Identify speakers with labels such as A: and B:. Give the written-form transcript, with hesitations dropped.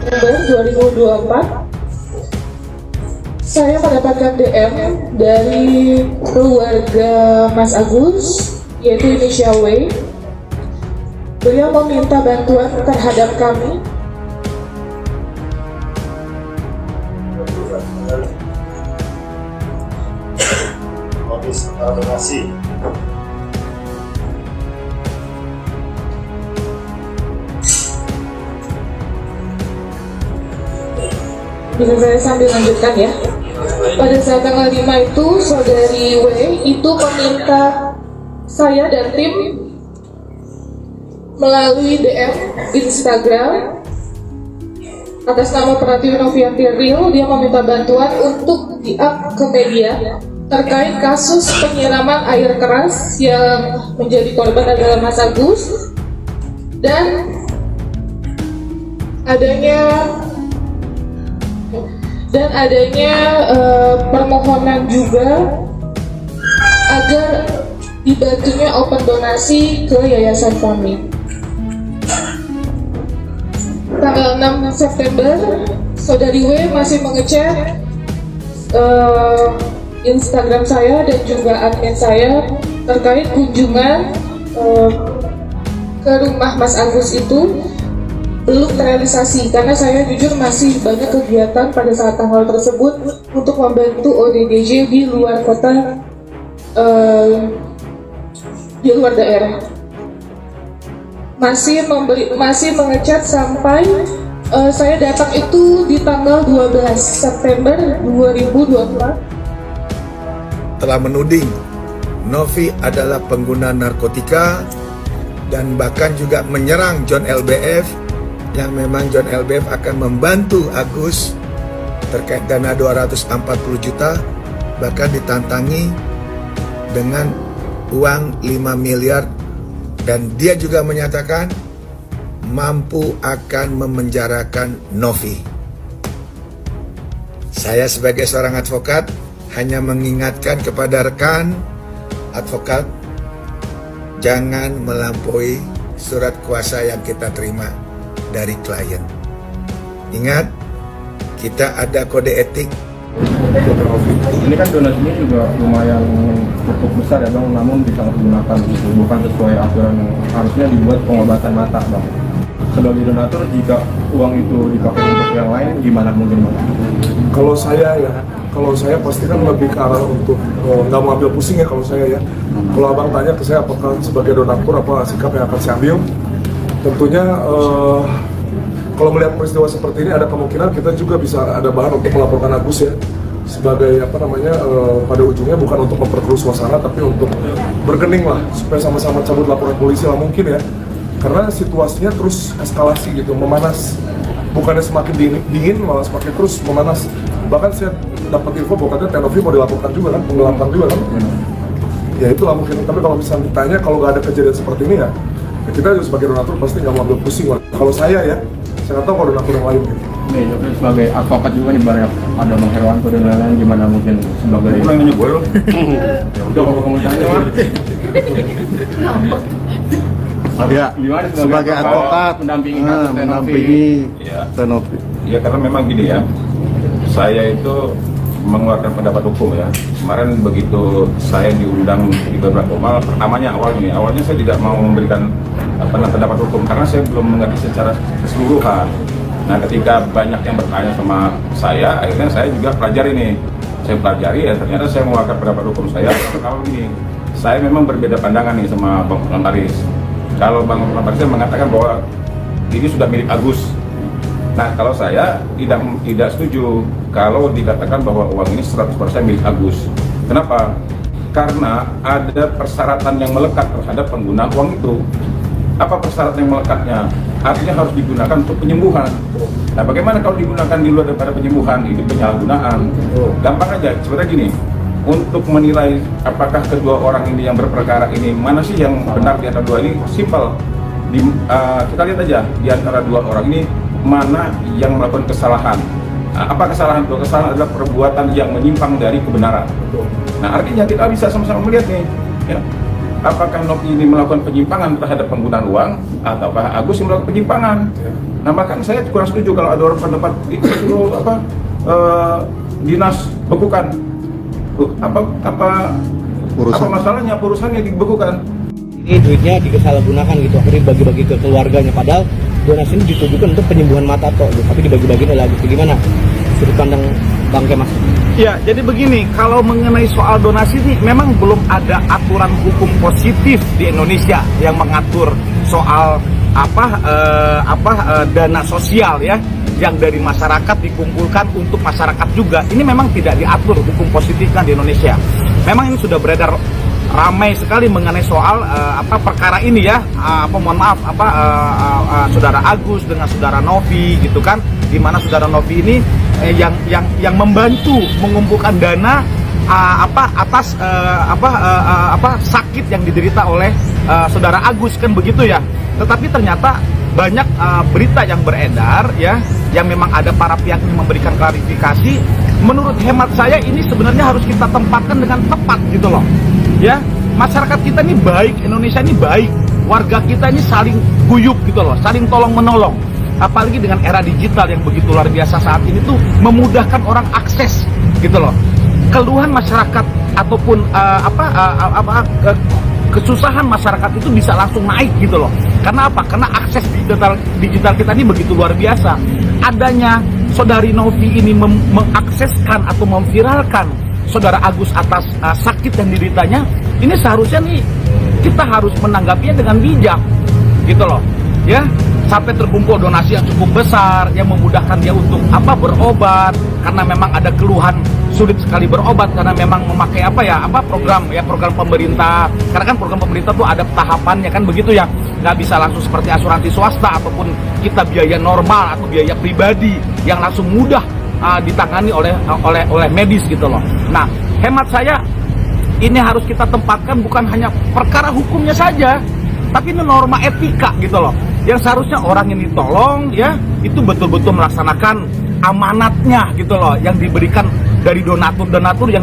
A: September 2024, saya mendapatkan DM dari keluarga Mas Agus, yaitu inisial W. Beliau meminta bantuan terhadap kami
B: donasi.
A: Bisa saya sambil lanjutkan ya. Pada saat tanggal 5 itu, saudari W itu meminta saya dan tim melalui DM Instagram atas nama Pratiwi Novianti Real. Dia meminta bantuan untuk di-up ke media terkait kasus penyiraman air keras yang menjadi korban adalah Mas Agus, dan adanya permohonan juga agar dibantunya open donasi ke yayasan kami. Tanggal 6 September, saudari W masih mengecek Instagram saya dan juga admin saya terkait kunjungan ke rumah Mas Agus itu belum terrealisasi, karena saya jujur masih banyak kegiatan pada saat tanggal tersebut untuk membantu ODGJ di luar kota, di luar daerah. Masih mengechat sampai saya datang itu di tanggal 12 September 2024.
C: Telah menuding Novi adalah pengguna narkotika dan bahkan juga menyerang John LBF, yang memang John LBF akan membantu Agus terkait dana 240 juta, bahkan ditantangi dengan uang 5 miliar, dan dia juga menyatakan mampu akan memenjarakan Novi. Saya sebagai seorang advokat hanya mengingatkan kepada rekan advokat, jangan melampaui surat kuasa yang kita terima dari klien. Ingat, kita ada kode etik.
D: Ini kan donasinya juga lumayan cukup besar ya Bang, namun disalahgunakan gitu, bukan sesuai aturan yang harusnya dibuat pengobatan mata Bang. Sebagai donatur, jika uang itu dipakai untuk yang lain, gimana mungkin Bang?
E: Kalau saya pasti kan lebih ke arah untuk nggak mau ambil pusing ya kalau saya ya. Kalau abang tanya ke saya apakah sebagai donatur apa sikap yang akan saya ambil, tentunya kalau melihat peristiwa seperti ini ada kemungkinan kita juga bisa ada bahan untuk melaporkan Agus ya, sebagai pada ujungnya bukan untuk memperkeruh suasana tapi untuk bergening lah, supaya sama-sama cabut laporan polisi lah mungkin ya, karena situasinya terus eskalasi gitu, memanas, bukannya semakin dingin malah semakin terus memanas. Bahkan saya dapat info bahwa katanya Tenovi mau dilaporkan juga kan, penggelapan juga kan. Ya itulah mungkin, tapi kalau misalnya ditanya kalau nggak ada kejadian seperti ini ya kita juga sebagai donatur pasti nggak mau ambil pusing lah. Kalau saya nggak tahu kalau donatur yang lain gitu.
D: Nih, tapi sebagai advokat juga nih banyak ada Bang Herwanto dan lain-lain, gimana mungkin sebagai
B: Kurang nanya gue loh.
D: udah kalau kamu tanya Bang.
F: Ya, sebagai advokat mendampingi Tenovi.
B: Ya karena memang gini ya, saya itu mengeluarkan pendapat hukum ya. Kemarin begitu saya diundang di beberapa awalnya saya tidak mau memberikan pendapat hukum karena saya belum mengerti secara keseluruhan. Nah ketika banyak yang bertanya sama saya, akhirnya saya juga pelajari nih. Saya pelajari ya, ternyata saya mengeluarkan pendapat hukum saya. Kalau gini, saya memang berbeda pandangan nih sama Bang Notaris. Kalau Bang Notaris mengatakan bahwa ini sudah milik Agus. Nah, kalau saya tidak setuju kalau dikatakan bahwa uang ini 100% milik Agus. Kenapa? Karena ada persyaratan yang melekat terhadap penggunaan uang itu. Apa persyaratan yang melekatnya? Artinya harus digunakan untuk penyembuhan. Nah, bagaimana kalau digunakan di luar daripada penyembuhan? Itu penyalahgunaan. Gampang aja, sebenarnya gini. Untuk menilai apakah kedua orang ini yang berperkara ini mana sih yang benar di antara dua ini, simpel. Kita lihat aja di antara dua orang ini mana yang melakukan kesalahan. Apa kesalahan itu? Kesalahan adalah perbuatan yang menyimpang dari kebenaran. Nah, artinya kita bisa sama-sama melihat nih, ya, apakah Novi ini melakukan penyimpangan terhadap penggunaan uang, ataukah Agus yang melakukan penyimpangan. Nah bahkan saya kurang setuju kalau ada orang pendapat itu dinas bekukan. Apa masalahnya perusahaannya dibekukan?
G: Ini duitnya disalahgunakan gitu, akhirnya bagi-bagi ke keluarganya, padahal donasi ini ditujukan untuk penyembuhan mata toh, tapi dibagi-bagi oleh Agus. Gimana sudut pandang Bang Kemas?
H: Ya, jadi begini, kalau mengenai soal donasi ini memang belum ada aturan hukum positif di Indonesia yang mengatur soal dana sosial ya, yang dari masyarakat dikumpulkan untuk masyarakat juga. Ini memang tidak diatur hukum positifnya di Indonesia. Memang ini sudah beredar ramai sekali mengenai soal perkara ini ya. Mohon maaf saudara Agus dengan saudara Novi gitu kan, di mana saudara Novi ini yang membantu mengumpulkan dana atas sakit yang diderita oleh saudara Agus kan begitu ya. Tetapi ternyata banyak berita yang beredar ya, yang memang ada para pihak yang memberikan klarifikasi. Menurut hemat saya ini sebenarnya harus kita tempatkan dengan tepat gitu loh ya. Masyarakat kita ini baik, Indonesia ini baik, warga kita ini saling guyup gitu loh, saling tolong menolong. Apalagi dengan era digital yang begitu luar biasa saat ini tuh memudahkan orang akses gitu loh. Keluhan masyarakat ataupun kesusahan masyarakat itu bisa langsung naik gitu loh. Karena apa? Karena akses digital kita ini begitu luar biasa. Adanya saudari Novi ini mengakseskan atau memviralkan saudara Agus atas sakit yang dideritanya, ini seharusnya nih kita harus menanggapinya dengan bijak gitu loh ya. Sampai terkumpul donasi yang cukup besar yang memudahkan dia untuk berobat, karena memang ada keluhan sulit sekali berobat karena memang memakai program pemerintah. Karena kan program pemerintah tuh ada tahapannya kan begitu ya, nggak bisa langsung seperti asuransi swasta ataupun kita biaya normal atau biaya pribadi yang langsung mudah ditangani oleh medis gitu loh. Nah, hemat saya ini harus kita tempatkan bukan hanya perkara hukumnya saja, tapi ini norma etika gitu loh. Yang seharusnya orang yang ditolong ya itu betul-betul melaksanakan amanatnya gitu loh, yang diberikan dari donatur-donatur yang